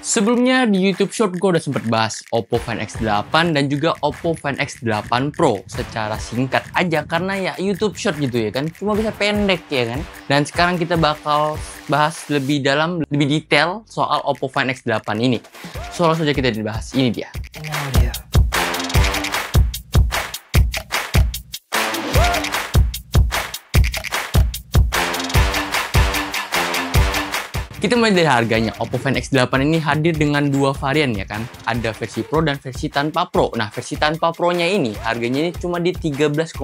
Sebelumnya di YouTube Short gue udah sempet bahas Oppo Find X8 dan juga Oppo Find X8 Pro secara singkat aja karena ya YouTube Short gitu ya kan, cuma bisa pendek ya kan. Dan sekarang kita bakal bahas lebih dalam, lebih detail soal Oppo Find X8 ini. So langsung saja kita dibahas, ini dia. Kita mulai dari harganya. Oppo Find X8 ini hadir dengan dua varian ya kan. Ada versi Pro dan versi tanpa Pro. Nah, versi tanpa Pro-nya ini harganya ini cuma di 13,9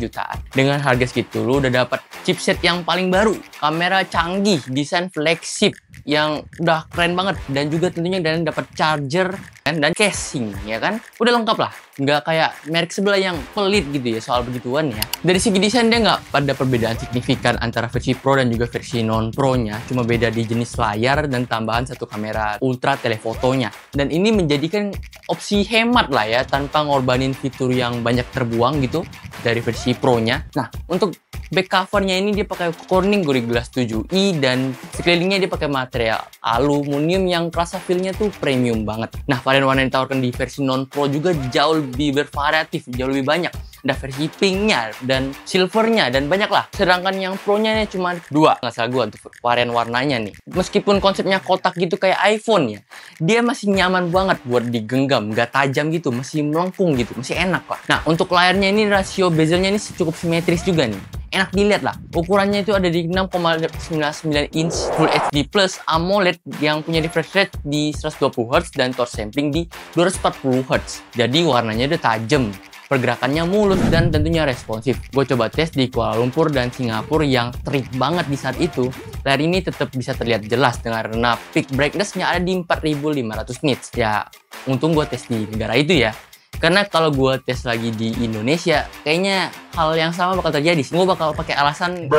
jutaan. Dengan harga segitu lu udah dapat chipset yang paling baru, kamera canggih, desain flagship yang udah keren banget, dan juga tentunya kalian dapat charger dan casing ya kan. Udah lengkap lah. Nggak kayak merek sebelah yang pelit gitu ya soal begituan ya. Dari segi desain dia nggak ada perbedaan signifikan antara versi Pro dan juga versi non Pro-nya. Cuma beda di jenis layar dan tambahan satu kamera ultra telefotonya. Dan ini menjadikan opsi hemat lah ya, tanpa ngorbanin fitur yang banyak terbuang gitu dari versi Pro-nya. Nah, untuk back covernya ini dia pakai Corning Gorilla Glass 7i dan sekelilingnya dia pakai material aluminium yang kerasa feel-nya tuh premium banget. Nah, varian warna yang ditawarkan di versi non Pro juga jauh lebih bervariatif, jauh lebih banyak. Ada versi pinknya dan silvernya dan banyak lah. Sedangkan yang Pro-nya ini cuma dua, nggak salah gua, untuk varian warnanya nih. Meskipun konsepnya kotak gitu kayak iPhone ya, dia masih nyaman banget buat digenggam, nggak tajam gitu, masih melengkung gitu, masih enak lah. Nah, untuk layarnya ini rasio bezelnya ini cukup simetris juga nih. Enak dilihat lah. Ukurannya itu ada di 6,99 inch Full HD Plus AMOLED yang punya refresh rate di 120 Hz dan touch sampling di 240 Hz. Jadi warnanya udah tajam, pergerakannya mulus dan tentunya responsif. Gue coba tes di Kuala Lumpur dan Singapura yang terik banget di saat itu. Layar ini tetap bisa terlihat jelas dengan peak brightness-nya ada di 4500 nits. Ya, untung gue tes di negara itu ya. Karena kalau gue tes lagi di Indonesia, kayaknya hal yang sama bakal terjadi. Gue bakal pakai alasan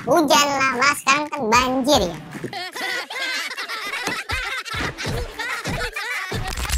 hujan lah mas, sekarang kan banjir ya.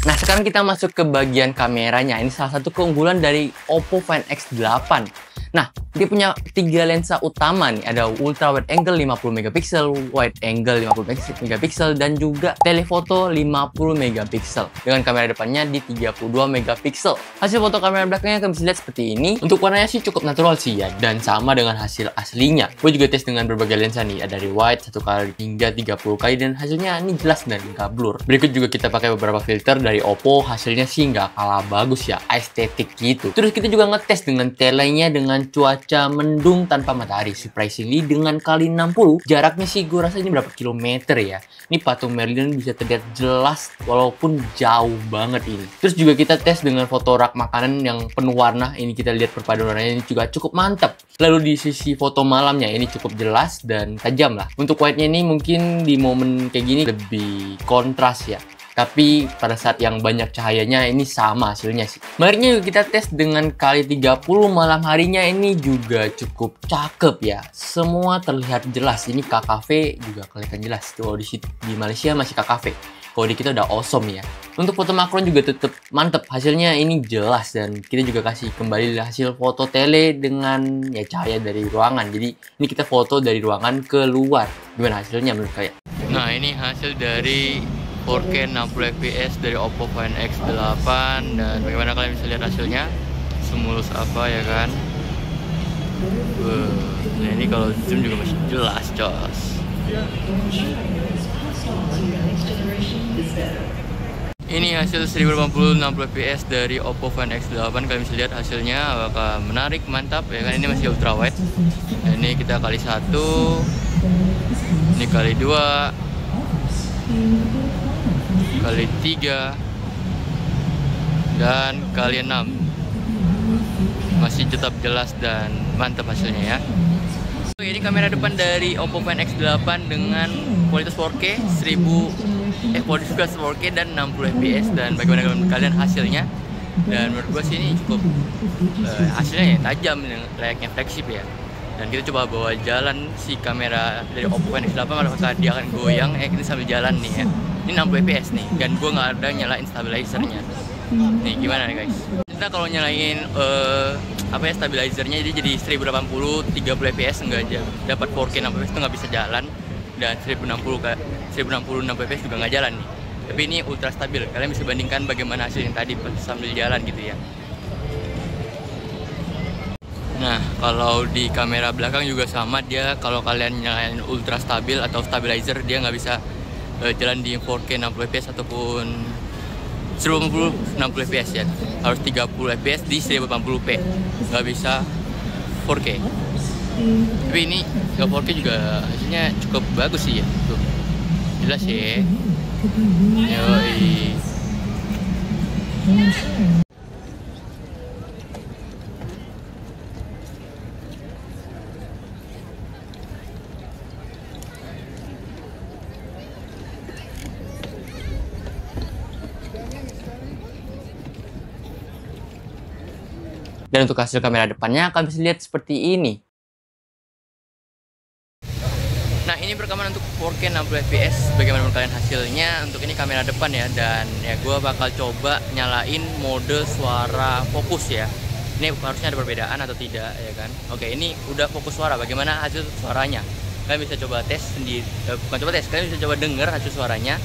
Nah, sekarang kita masuk ke bagian kameranya. Ini salah satu keunggulan dari Oppo Find X8. Nah, dia punya 3 lensa utama nih. Ada ultra wide angle 50 megapiksel, wide angle 50 megapiksel, dan juga telefoto 50 megapiksel. Dengan kamera depannya di 32 megapiksel. Hasil foto kamera belakangnya kalian bisa lihat seperti ini. Untuk warnanya sih cukup natural sih ya, dan sama dengan hasil aslinya. Gue juga tes dengan berbagai lensa nih. Ada dari wide 1 kali hingga 30 kali, dan hasilnya ini jelas dan nggak blur. Berikut juga kita pakai beberapa filter dari Oppo. Hasilnya sih nggak kalah bagus ya, estetik gitu. Terus kita juga ngetes dengan telenya dengan cuaca mendung tanpa matahari. Surprisingly dengan kali 60 jaraknya sih gue rasa ini berapa kilometer ya. Ini patung Merlin bisa terlihat jelas walaupun jauh banget ini. Terus juga kita tes dengan foto rak makanan yang penuh warna. Ini kita lihat perpaduan warnanya ini juga cukup mantap. Lalu di sisi foto malamnya ini cukup jelas dan tajam lah. Untuk white-nya ini mungkin di momen kayak gini lebih kontras ya. Tapi pada saat yang banyak cahayanya ini sama hasilnya sih. Menarik kita tes dengan kali 30 malam harinya, ini juga cukup cakep ya. Semua terlihat jelas. Ini KKV juga kelihatan jelas. Kalau di Malaysia masih KKV. Kalau di kita udah awesome ya. Untuk foto makro juga tetap mantep. Hasilnya ini jelas, dan kita juga kasih kembali hasil foto tele dengan ya cahaya dari ruangan. Jadi ini kita foto dari ruangan ke luar. Gimana hasilnya menurut kalian? Nah, ini hasil dari 4K 60 fps dari Oppo Find X8, dan bagaimana kalian bisa lihat hasilnya, semulus apa ya kan. Nah, ini kalau zoom juga masih jelas cos. Ini hasil 1080 60 fps dari Oppo Find X8. Kalian bisa lihat hasilnya, apakah menarik, mantap ya kan. Ini masih ultra wide. Nah, ini kita kali 1, ini kali 2, kali 3, dan kali 6. Masih tetap jelas dan mantap hasilnya ya. Ini kamera depan dari Oppo Find X8 dengan kualitas 4K kualitas 4K dan 60 fps. Dan bagaimana kalian hasilnya? Dan menurut gue sih ini cukup hasilnya ya tajam, layaknya flagship ya. Dan kita coba bawa jalan si kamera dari Oppo Find X8, apakah dia akan goyang. Kita sambil jalan nih ya. Ini 60 fps nih, dan gue nggak ada nyalain stabilizernya. Nih gimana nih guys? Kita kalau nyalain stabilizernya jadi 1080 30 fps nggak aja. Dapat 4K 60 fps itu nggak bisa jalan, dan 1060 60 fps juga nggak jalan nih. Tapi ini ultra stabil. Kalian bisa bandingkan bagaimana hasil yang tadi sambil jalan gitu ya. Nah, kalau di kamera belakang juga sama, dia kalau kalian nyalain ultra stabil atau stabilizer, dia nggak bisa jalan di 4K 60 fps ataupun 1080 60 fps ya. Harus 30 fps di 1080p, nggak bisa 4K. Tapi ini nggak 4K juga hasilnya cukup bagus sih ya. Tuh, jelas ya. Yoi. Dan untuk hasil kamera depannya kalian bisa lihat seperti ini. Nah, ini perekaman untuk 4K 60 fps. Bagaimana menurut kalian hasilnya? Untuk ini kamera depan ya, dan ya gue bakal coba nyalain mode suara fokus ya. Ini harusnya ada perbedaan atau tidak ya kan? Oke, ini udah fokus suara. Bagaimana hasil suaranya? Kalian bisa coba tes sendiri, bukan coba tes, kalian bisa coba denger hasil suaranya.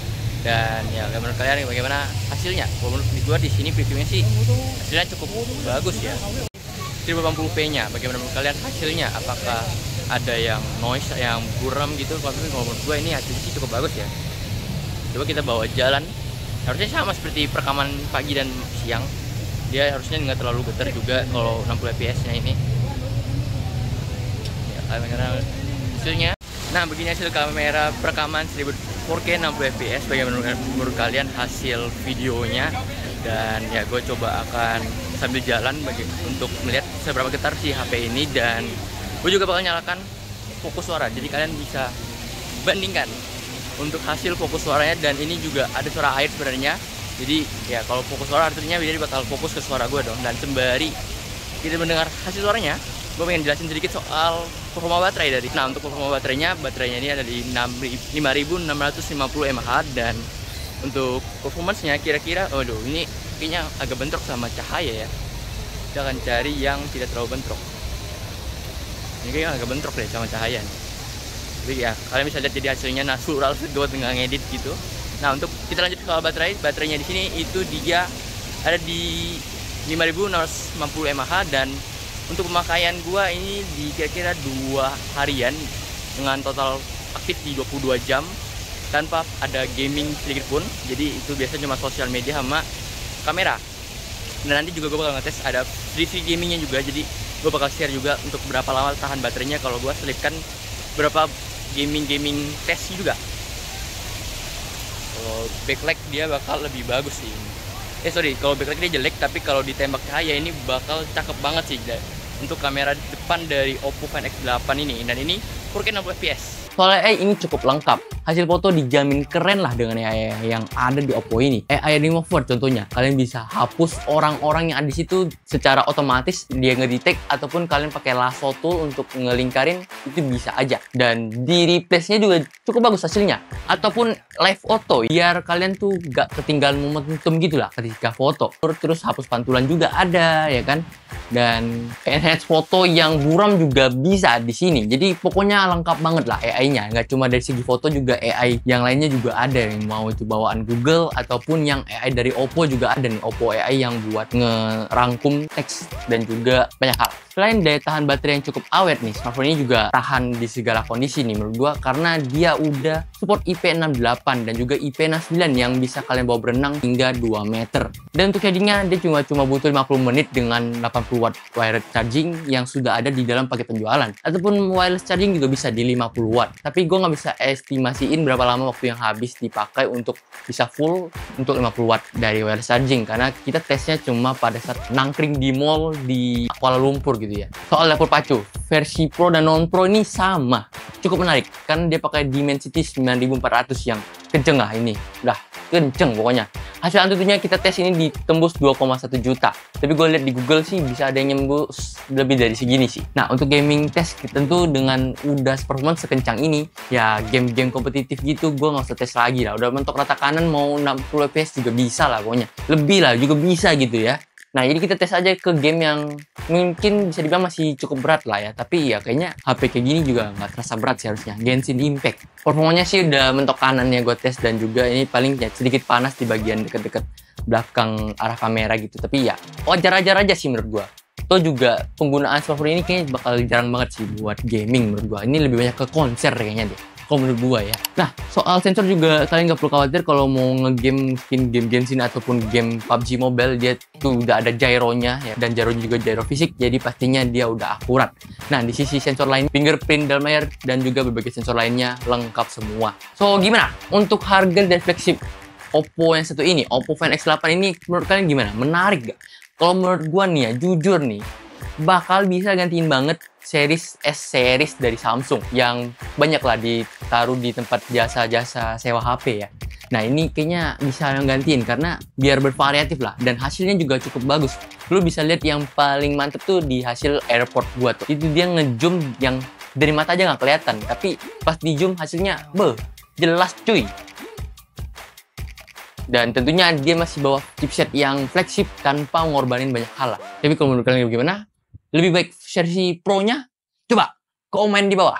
Dan ya menurut kalian bagaimana hasilnya? Kalau menurut gue di sini previewnya sih hasilnya cukup bagus ya. 1080p-nya, bagaimana menurut kalian hasilnya? Apakah ada yang noise, yang buram gitu? Kalau menurut gue ini hasilnya sih cukup bagus ya. Coba kita bawa jalan. Harusnya sama seperti perekaman pagi dan siang. Dia harusnya nggak terlalu getar juga kalau 60 fps-nya ini. Ya, kamera hasilnya. Nah, begini hasil kamera perekaman 4K 60 fps. Bagaimana menurut kalian hasil videonya? Dan ya gue coba akan sambil jalan untuk melihat seberapa getar si HP ini, dan gue juga bakal nyalakan fokus suara. Jadi kalian bisa bandingkan untuk hasil fokus suaranya, dan ini juga ada suara air sebenarnya. Jadi ya kalau fokus suara artinya dia bakal fokus ke suara gue dong. Dan sembari kita mendengar hasil suaranya, gue pengen jelasin sedikit soal performa baterai dari. Nah, untuk performa baterainya ini ada di 5650 mAh, dan untuk performance-nya kira-kira, waduh ini kayaknya agak bentrok sama cahaya ya. Kita akan cari yang tidak terlalu bentrok. Ini kayaknya agak bentrok deh sama cahaya nih. Jadi ya kalian bisa lihat jadi hasilnya natural buat nggak ngedit gitu. Nah, untuk kita lanjut soal baterainya di sini itu dia ada di 5650 mAh, dan untuk pemakaian gua ini di kira-kira 2 harian dengan total aktif di 22 jam tanpa ada gaming sedikit pun. Jadi itu biasanya cuma sosial media sama kamera. Dan nanti juga gue bakal ngetes ada free gamingnya juga, jadi gue bakal share juga untuk berapa lama tahan baterainya kalau gue selipkan berapa gaming test juga. Kalau backlight dia bakal lebih bagus sih. Kalau backlight dia jelek, tapi kalau ditembak cahaya ini bakal cakep banget sih untuk kamera depan dari Oppo Find X8 ini. Dan ini 4K 60 fps. Soalnya AI ini cukup lengkap. Hasil foto dijamin keren lah dengan AI yang ada di Oppo ini. AI Remover contohnya. Kalian bisa hapus orang-orang yang ada di situ secara otomatis, dia ngedetect, ataupun kalian pakai lasso tool untuk ngelingkarin, itu bisa aja. Dan di replace-nya juga cukup bagus hasilnya. Ataupun live auto, biar kalian tuh gak ketinggalan momentum gitu lah ketika foto. Terus hapus pantulan juga ada ya kan. Dan enhance foto yang buram juga bisa di sini. Jadi pokoknya lengkap banget lah AI-nya. Nggak cuma dari segi foto, juga AI yang lainnya juga ada. Yang mau itu bawaan Google ataupun yang AI dari Oppo juga ada nih. Oppo AI yang buat ngerangkum teks dan juga banyak hal. Selain daya tahan baterai yang cukup awet nih, smartphone ini juga tahan di segala kondisi nih menurut gua, karena dia udah support IP68 dan juga IP69 yang bisa kalian bawa berenang hingga 2 meter. Dan untuk chargingnya dia cuma butuh 50 menit dengan 80 watt wireless charging yang sudah ada di dalam paket penjualan. Ataupun wireless charging juga bisa di 50 watt. Tapi gue nggak bisa estimasiin berapa lama waktu yang habis dipakai untuk bisa full untuk 50 watt dari wireless charging, karena kita tesnya cuma pada saat nangkring di mall di Kuala Lumpur gitu ya. Soal dapur pacu, versi Pro dan non Pro ini sama, cukup menarik kan, dia pakai Dimensity 9400 yang kenceng lah ini, udah kenceng pokoknya. Hasil Antutunya kita tes ini ditembus 2,1 juta. Tapi gue lihat di Google sih bisa ada yang nyembus lebih dari segini sih. Nah, untuk gaming test tentu dengan udah performance sekencang ini, ya game-game kompetitif gitu gue nggak usah tes lagi lah. Udah mentok rata kanan mau 60 fps juga bisa lah pokoknya. Lebih lah juga bisa gitu ya. Nah, jadi kita tes aja ke game yang mungkin bisa dibilang masih cukup berat lah ya. Tapi ya kayaknya HP kayak gini juga nggak terasa berat sih harusnya. Genshin Impact. Performanya sih udah mentok kanan ya gue tes, dan juga ini paling ya sedikit panas di bagian deket-deket belakang arah kamera gitu. Tapi ya wajar-wajar aja sih menurut gue. Atau juga penggunaan software ini kayaknya bakal jarang banget sih buat gaming menurut gue. Ini lebih banyak ke konser kayaknya deh, kalau menurut gua ya. Nah, soal sensor juga kalian nggak perlu khawatir kalau mau ngegame mungkin game Genshin ataupun game PUBG Mobile, dia tuh udah ada gyronya ya, dan gyronya juga gyro fisik, jadi pastinya dia udah akurat. Nah, di sisi sensor lain, fingerprint dalam layar dan juga berbagai sensor lainnya lengkap semua. So, gimana untuk harga dan flagship Oppo yang satu ini, Oppo Find X8 ini menurut kalian gimana? Menarik gak? Kalau menurut gua nih ya, jujur nih, bakal bisa gantiin banget series S series dari Samsung yang banyak lah ditaruh di tempat jasa-jasa sewa HP ya. Nah, ini kayaknya bisa gantiin karena biar bervariatif lah, dan hasilnya juga cukup bagus. Lu bisa lihat yang paling mantep tuh di hasil AirPort gua tuh. Itu dia ngezoom yang dari mata aja nggak kelihatan, tapi pas di zoom hasilnya jelas cuy. Dan tentunya dia masih bawa chipset yang flagship tanpa ngorbanin banyak hal lah. Tapi kalau menurut kalian gimana? Lebih baik versi Pro-nya? Coba komen di bawah.